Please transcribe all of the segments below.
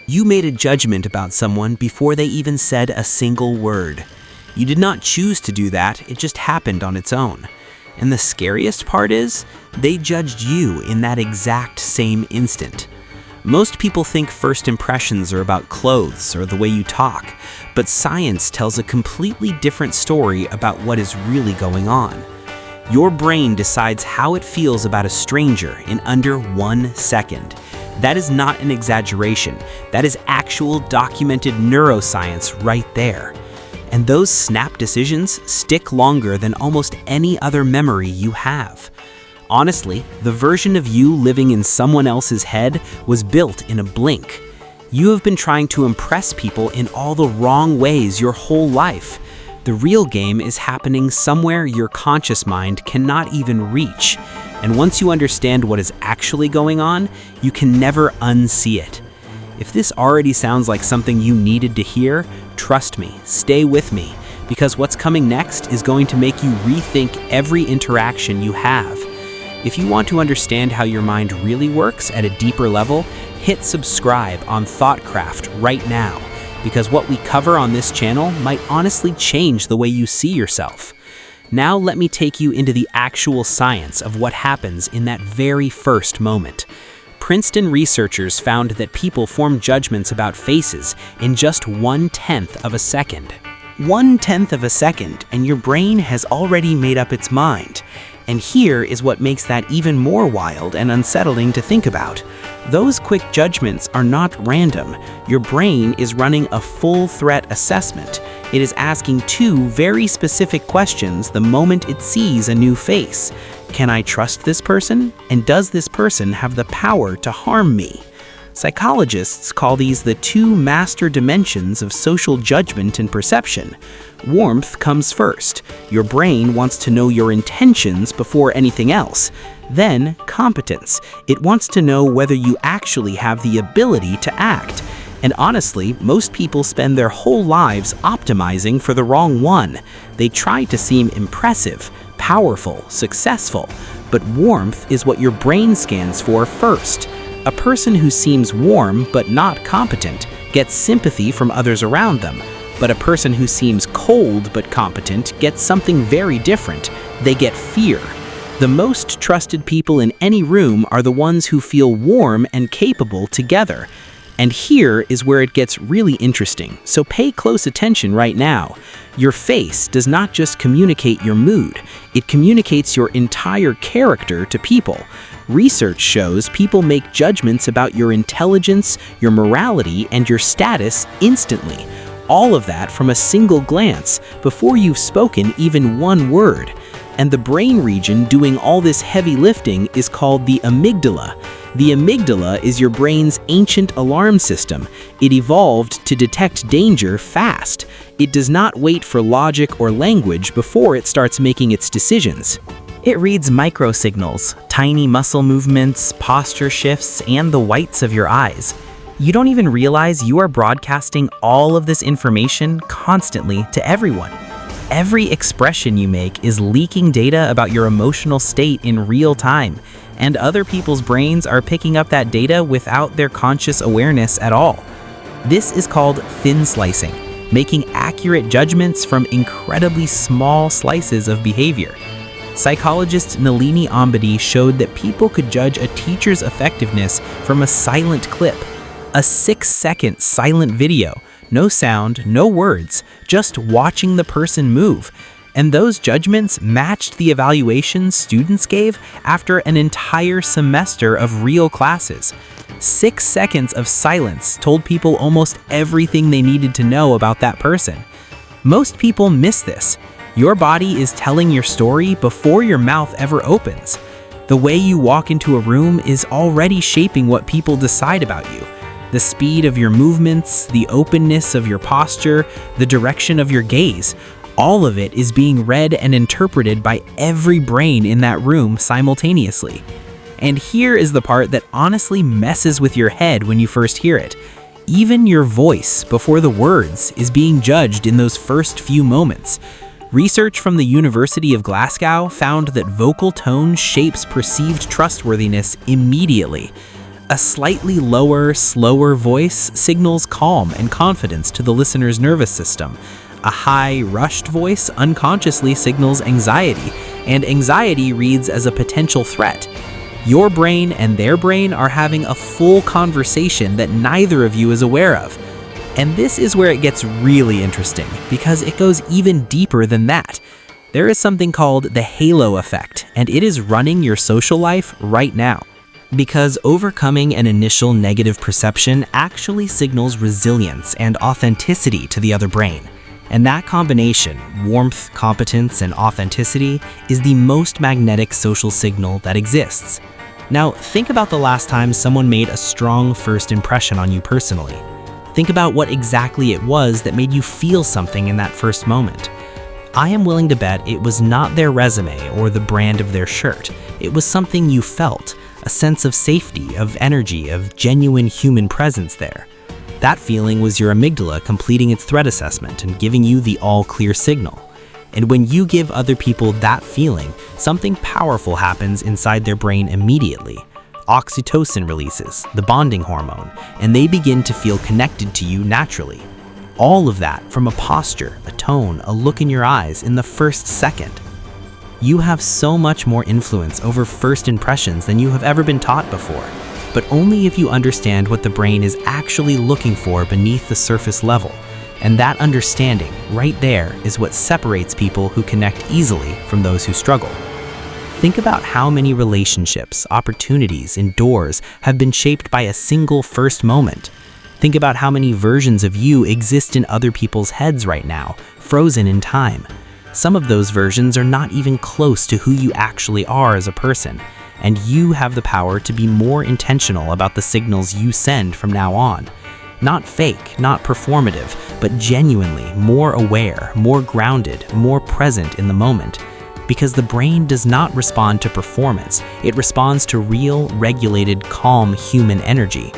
You made a judgment about someone before they even said a single word. You did not choose to do that, it just happened on its own. And the scariest part is, they judged you in that exact same instant. Most people think first impressions are about clothes or the way you talk, but science tells a completely different story about what is really going on. Your brain decides how it feels about a stranger in under 1 second. That is not an exaggeration. That is actual documented neuroscience right there. And those snap decisions stick longer than almost any other memory you have. Honestly, the version of you living in someone else's head was built in a blink. You have been trying to impress people in all the wrong ways your whole life. The real game is happening somewhere your conscious mind cannot even reach. And once you understand what is actually going on, you can never unsee it. If this already sounds like something you needed to hear, trust me, stay with me, because what's coming next is going to make you rethink every interaction you have. If you want to understand how your mind really works at a deeper level, hit subscribe on ThoughtCraft right now, because what we cover on this channel might honestly change the way you see yourself. Now let me take you into the actual science of what happens in that very first moment. Princeton researchers found that people form judgments about faces in just 1/10 of a second. 1/10 of a second, and your brain has already made up its mind. And here is what makes that even more wild and unsettling to think about. Those quick judgments are not random. Your brain is running a full threat assessment. It is asking 2 very specific questions the moment it sees a new face. Can I trust this person? And does this person have the power to harm me? Psychologists call these the 2 master dimensions of social judgment and perception. Warmth comes first. Your brain wants to know your intentions before anything else. Then, competence. It wants to know whether you actually have the ability to act. And honestly, most people spend their whole lives optimizing for the wrong one. They try to seem impressive, powerful, successful. But warmth is what your brain scans for first. A person who seems warm but not competent gets sympathy from others around them. But a person who seems cold but competent gets something very different. They get fear. The most trusted people in any room are the ones who feel warm and capable together. And here is where it gets really interesting, so pay close attention right now. Your face does not just communicate your mood, it communicates your entire character to people. Research shows people make judgments about your intelligence, your morality, and your status instantly. All of that from a single glance, before you've spoken even one word. And the brain region doing all this heavy lifting is called the amygdala. The amygdala is your brain's ancient alarm system. It evolved to detect danger fast. It does not wait for logic or language before it starts making its decisions. It reads microsignals, tiny muscle movements, posture shifts, and the whites of your eyes. You don't even realize you are broadcasting all of this information constantly to everyone. Every expression you make is leaking data about your emotional state in real time, and other people's brains are picking up that data without their conscious awareness at all. This is called thin slicing, making accurate judgments from incredibly small slices of behavior. Psychologist Nalini Ambady showed that people could judge a teacher's effectiveness from a silent clip, a 6-second silent video. No sound, no words, just watching the person move. And those judgments matched the evaluations students gave after an entire semester of real classes. 6 seconds of silence told people almost everything they needed to know about that person. Most people miss this. Your body is telling your story before your mouth ever opens. The way you walk into a room is already shaping what people decide about you. The speed of your movements, the openness of your posture, the direction of your gaze, all of it is being read and interpreted by every brain in that room simultaneously. And here is the part that honestly messes with your head when you first hear it. Even your voice, before the words, is being judged in those first few moments. Research from the University of Glasgow found that vocal tone shapes perceived trustworthiness immediately. A slightly lower, slower voice signals calm and confidence to the listener's nervous system. A high, rushed voice unconsciously signals anxiety, and anxiety reads as a potential threat. Your brain and their brain are having a full conversation that neither of you is aware of. And this is where it gets really interesting, because it goes even deeper than that. There is something called the halo effect, and it is running your social life right now. Because overcoming an initial negative perception actually signals resilience and authenticity to the other brain. And that combination, warmth, competence, and authenticity, is the most magnetic social signal that exists. Now, think about the last time someone made a strong first impression on you personally. Think about what exactly it was that made you feel something in that first moment. I am willing to bet it was not their resume or the brand of their shirt. It was something you felt, a sense of safety, of energy, of genuine human presence there. That feeling was your amygdala completing its threat assessment and giving you the all-clear signal. And when you give other people that feeling, something powerful happens inside their brain immediately. Oxytocin releases, the bonding hormone, and they begin to feel connected to you naturally. All of that from a posture, a tone, a look in your eyes in the first second. You have so much more influence over first impressions than you have ever been taught before, but only if you understand what the brain is actually looking for beneath the surface level. And that understanding, right there, is what separates people who connect easily from those who struggle. Think about how many relationships, opportunities, and doors have been shaped by a single first moment. Think about how many versions of you exist in other people's heads right now, frozen in time. Some of those versions are not even close to who you actually are as a person, and you have the power to be more intentional about the signals you send from now on. Not fake, not performative, but genuinely more aware, more grounded, more present in the moment. Because the brain does not respond to performance, it responds to real, regulated, calm human energy.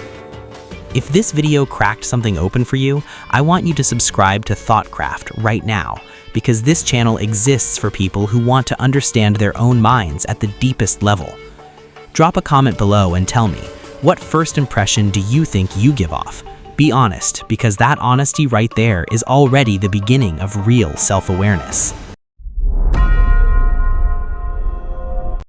If this video cracked something open for you, I want you to subscribe to ThoughtCraft right now, because this channel exists for people who want to understand their own minds at the deepest level. Drop a comment below and tell me, what first impression do you think you give off? Be honest, because that honesty right there is already the beginning of real self-awareness.